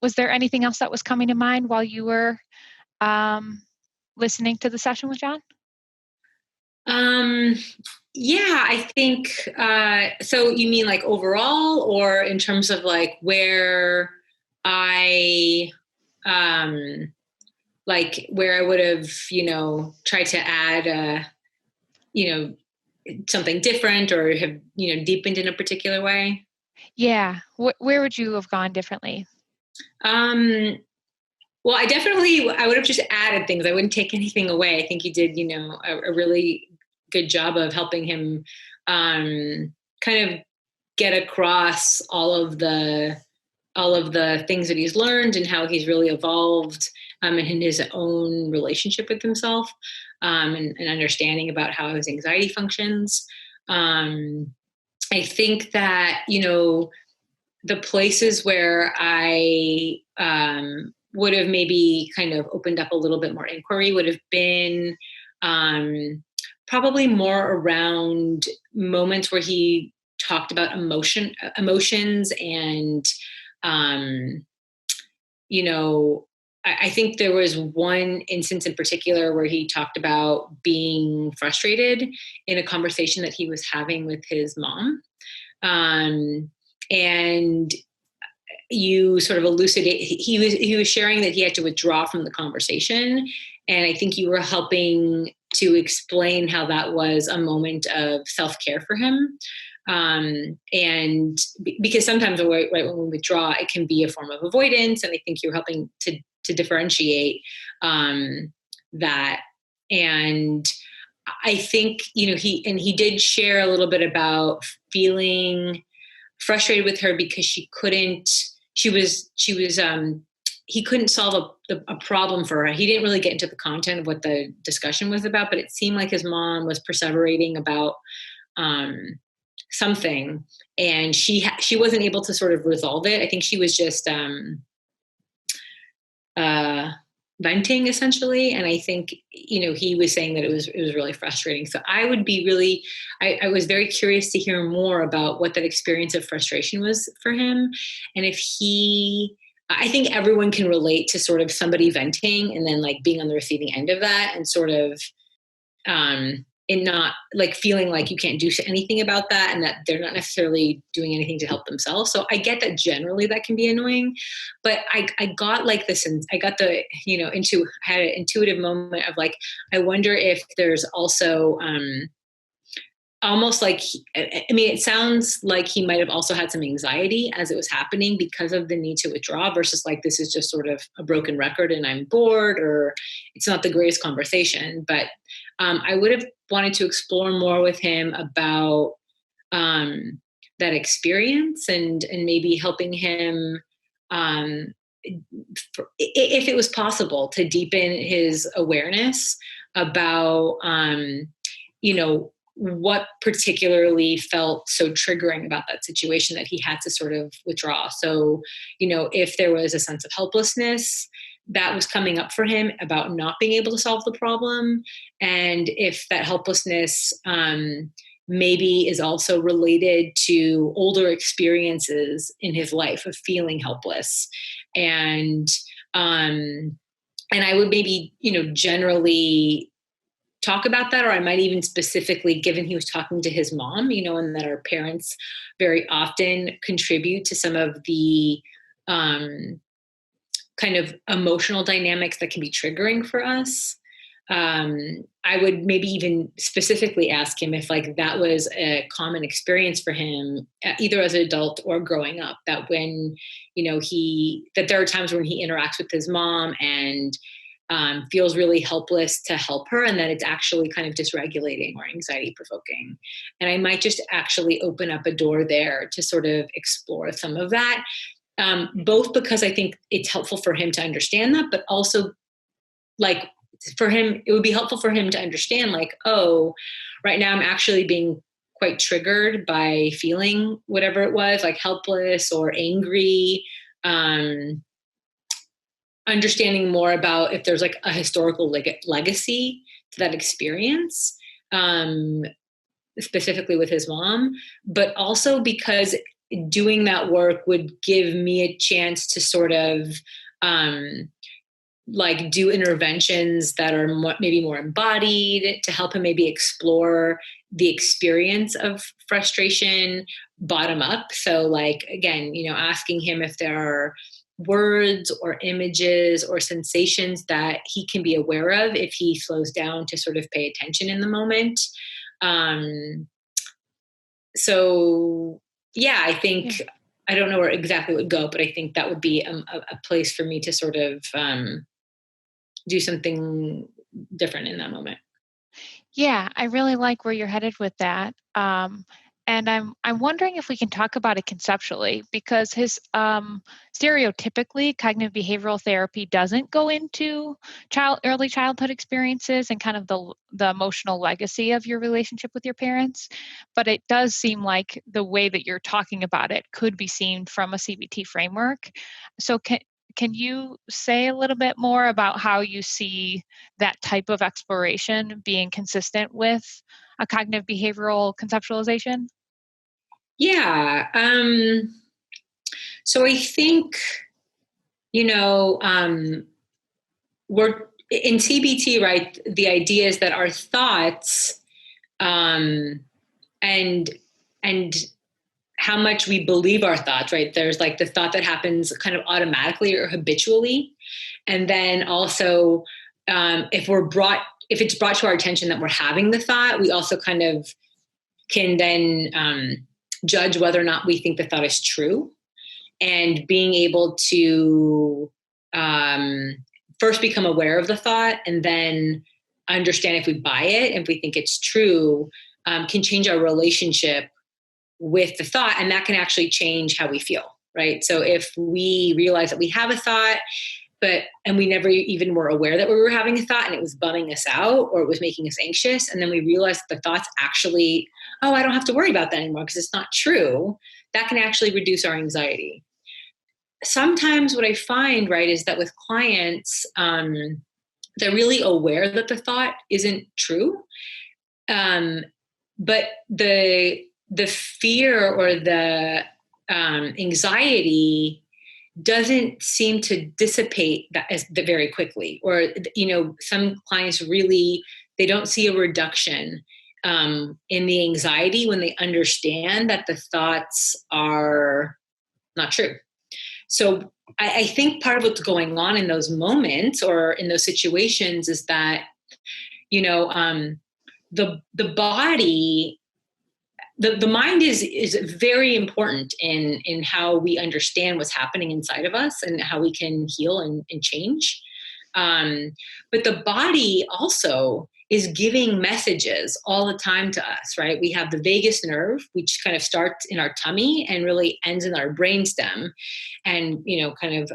Was there anything else that was coming to mind while you were listening to the session with John? Yeah, I think, so you mean like overall or in terms of like where I, like where I would have, tried to add, you know, something different or have, deepened in a particular way? Yeah. Where would you have gone differently? Um, well, I would have just added things. I wouldn't take anything away. I think you did, a really good job of helping him kind of get across all of the things that he's learned and how he's really evolved in his own relationship with himself, and understanding about how his anxiety functions. I think that the places where I would have maybe kind of opened up a little bit more inquiry would have been probably more around moments where he talked about emotions, and um, I think there was one instance in particular where he talked about being frustrated in a conversation that he was having with his mom. Um, and you sort of elucidate, he was sharing that he had to withdraw from the conversation. And I think you were helping to explain how that was a moment of self-care for him. And because sometimes right, when we withdraw, it can be a form of avoidance. And I think you're helping to differentiate that. And I think, he did share a little bit about feeling frustrated with her because he couldn't solve a problem for her. He didn't really get into the content of what the discussion was about, but it seemed like his mom was perseverating about something, and she wasn't able to sort of resolve it. I think she was just venting essentially. And I think, he was saying that it was really frustrating. So I would be really, I was very curious to hear more about what that experience of frustration was for him. And I think everyone can relate to sort of somebody venting and then like being on the receiving end of that and sort of, and not like feeling like you can't do anything about that and that they're not necessarily doing anything to help themselves. So I get that generally that can be annoying, but I got like this, and I got the, had an intuitive moment of like, I wonder if there's also, almost like, I mean, it sounds like he might have also had some anxiety as it was happening because of the need to withdraw versus like, this is just sort of a broken record and I'm bored, or it's not the greatest conversation. But I would have wanted to explore more with him about that experience, and maybe helping him, if it was possible, to deepen his awareness about, what particularly felt so triggering about that situation that he had to sort of withdraw. So, if there was a sense of helplessness that was coming up for him about not being able to solve the problem, and if that helplessness maybe is also related to older experiences in his life of feeling helpless. And I would maybe, generally talk about that, or I might even specifically, given he was talking to his mom, and that our parents very often contribute to some of the kind of emotional dynamics that can be triggering for us. I would maybe even specifically ask him if like that was a common experience for him, either as an adult or growing up, that when, that there are times when he interacts with his mom and feels really helpless to help her, and that it's actually kind of dysregulating or anxiety provoking. And I might just actually open up a door there to sort of explore some of that, both because I think it's helpful for him to understand that, but also like for him, it would be helpful for him to understand like, oh, right now I'm actually being quite triggered by feeling whatever it was, like helpless or angry. Understanding more about if there's like a historical legacy to that experience, specifically with his mom, but also because doing that work would give me a chance to sort of like do interventions that are maybe more embodied to help him maybe explore the experience of frustration bottom up. So like, again, asking him if there are words or images or sensations that he can be aware of if he slows down to sort of pay attention in the moment. So yeah, I think, I don't know where exactly it would go, but I think that would be a place for me to sort of do something different in that moment. Yeah, I really like where you're headed with that. And I'm wondering if we can talk about it conceptually, because his stereotypically cognitive behavioral therapy doesn't go into early childhood experiences and kind of the emotional legacy of your relationship with your parents. But it does seem like the way that you're talking about it could be seen from a CBT framework. So can you say a little bit more about how you see that type of exploration being consistent with a cognitive behavioral conceptualization? Yeah. So I think, we're in CBT, right? The idea is that our thoughts, and and how much we believe our thoughts, right? There's like the thought that happens kind of automatically or habitually, and then also if it's brought to our attention that we're having the thought, we also kind of can then judge whether or not we think the thought is true, and being able to first become aware of the thought and then understand if we buy it, if we think it's true, can change our relationship with the thought, and that can actually change how we feel, right? So if we realize that we have a thought, and we never even were aware that we were having a thought and it was bumming us out or it was making us anxious, and then we realized that the thought's actually, oh, I don't have to worry about that anymore because it's not true, that can actually reduce our anxiety. Sometimes what I find, right, is that with clients, they're really aware that the thought isn't true, but the fear or the anxiety doesn't seem to dissipate very quickly. Or some clients really, they don't see a reduction in the anxiety when they understand that the thoughts are not true. So I think part of what's going on in those moments or in those situations is that the body, the mind is very important in how we understand what's happening inside of us and how we can heal and change. But the body also is giving messages all the time to us, right? We have the vagus nerve, which kind of starts in our tummy and really ends in our brainstem, and kind of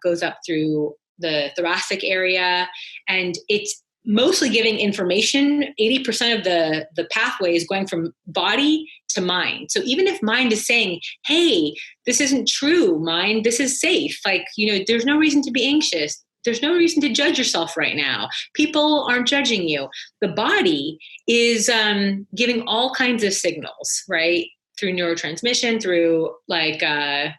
goes up through the thoracic area, and it's mostly giving information. 80% of the pathway is going from body to mind. So even if mind is saying, hey, this isn't true, mind, this is safe. Like, there's no reason to be anxious. There's no reason to judge yourself right now. People aren't judging you. The body is giving all kinds of signals, right? Through neurotransmission, through like, I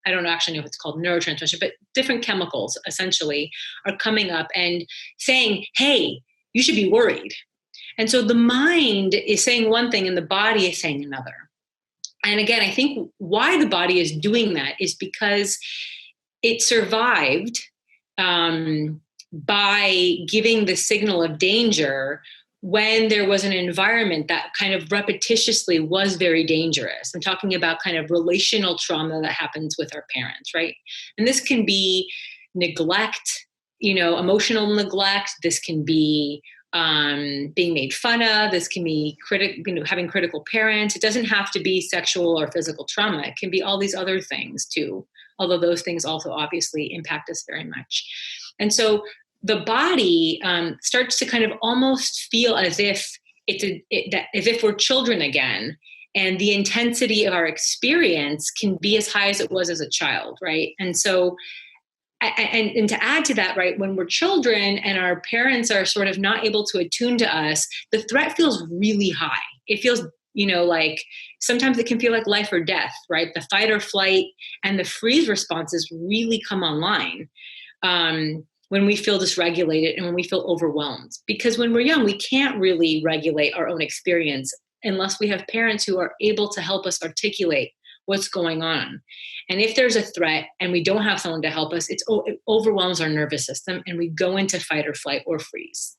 don't actually know if it's called neurotransmission, but different chemicals essentially are coming up and saying, hey, you should be worried. And so the mind is saying one thing and the body is saying another. And again, I think why the body is doing that is because it survived by giving the signal of danger when there was an environment that kind of repetitiously was very dangerous. I'm talking about kind of relational trauma that happens with our parents, right? And this can be neglect, emotional neglect. This can be being made fun of. This can be having critical parents. It doesn't have to be sexual or physical trauma. It can be all these other things too, although those things also obviously impact us very much. And so the body starts to kind of almost feel as if as if we're children again, and the intensity of our experience can be as high as it was as a child, right? And so, and to add to that, right, when we're children and our parents are sort of not able to attune to us, the threat feels really high. It feels like sometimes it can feel like life or death, right? The fight or flight and the freeze responses really come online when we feel dysregulated and when we feel overwhelmed. Because when we're young, we can't really regulate our own experience unless we have parents who are able to help us articulate what's going on. And if there's a threat and we don't have someone to help us, it overwhelms our nervous system and we go into fight or flight or freeze.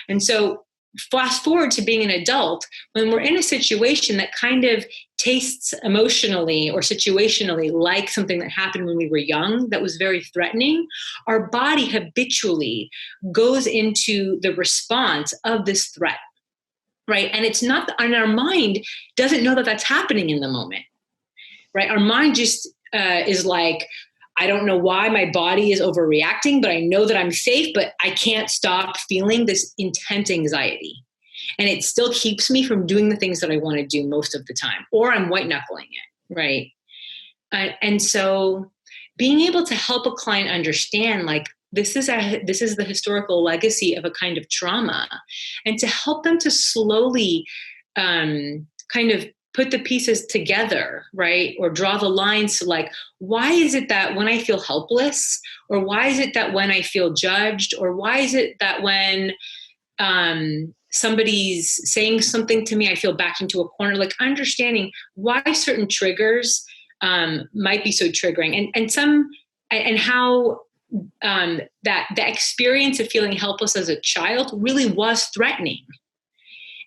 And so fast forward to being an adult, when we're in a situation that kind of tastes emotionally or situationally like something that happened when we were young that was very threatening, our body habitually goes into the response of this threat, right? And it's not, and our mind doesn't know that that's happening in the moment, right? Our mind just is like, I don't know why my body is overreacting, but I know that I'm safe, but I can't stop feeling this intense anxiety. And it still keeps me from doing the things that I want to do most of the time, or I'm white knuckling it, right? And so being able to help a client understand, like, this is the historical legacy of a kind of trauma, and to help them to slowly kind of put the pieces together, right? Or draw the lines to, like, why is it that when I feel helpless, or why is it that when I feel judged, or why is it that when somebody's saying something to me, I feel backed into a corner, like understanding why certain triggers might be so triggering, and how that the experience of feeling helpless as a child really was threatening.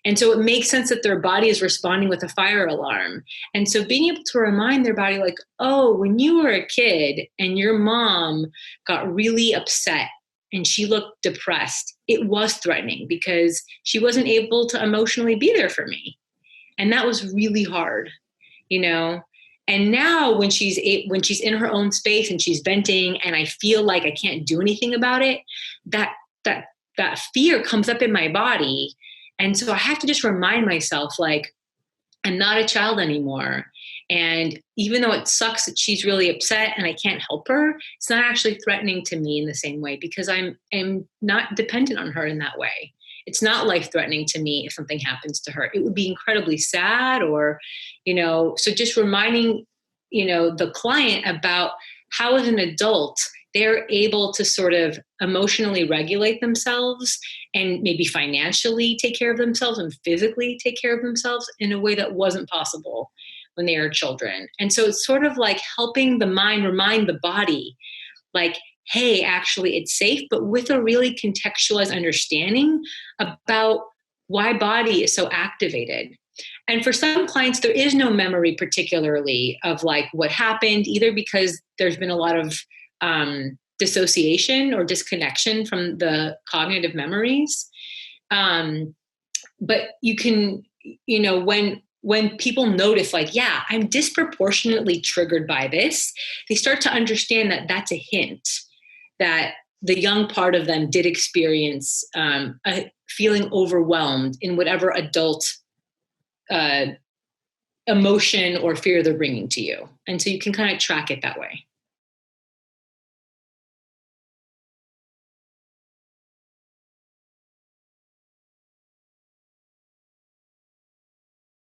And so it makes sense that their body is responding with a fire alarm. And so being able to remind their body, like, oh, when you were a kid and your mom got really upset and she looked depressed, it was threatening because she wasn't able to emotionally be there for me. And that was really hard, you know? And now when she's in her own space and she's venting and I feel like I can't do anything about it, that fear comes up in my body. And so I have to just remind myself, like, I'm not a child anymore. And even though it sucks that she's really upset and I can't help her, it's not actually threatening to me in the same way because I'm not dependent on her in that way. It's not life-threatening to me if something happens to her. It would be incredibly sad, or, so just reminding, the client about how as an adult, they're able to sort of emotionally regulate themselves and maybe financially take care of themselves and physically take care of themselves in a way that wasn't possible when they were children. And so it's sort of like helping the mind remind the body, like, hey, actually it's safe, but with a really contextualized understanding about why body is so activated. And for some clients, there is no memory particularly of like what happened, either because there's been a lot of dissociation or disconnection from the cognitive memories. But you can, when people notice, like, yeah, I'm disproportionately triggered by this, they start to understand that that's a hint that the young part of them did experience a feeling overwhelmed in whatever adult emotion or fear they're bringing to you. And so you can kind of track it that way.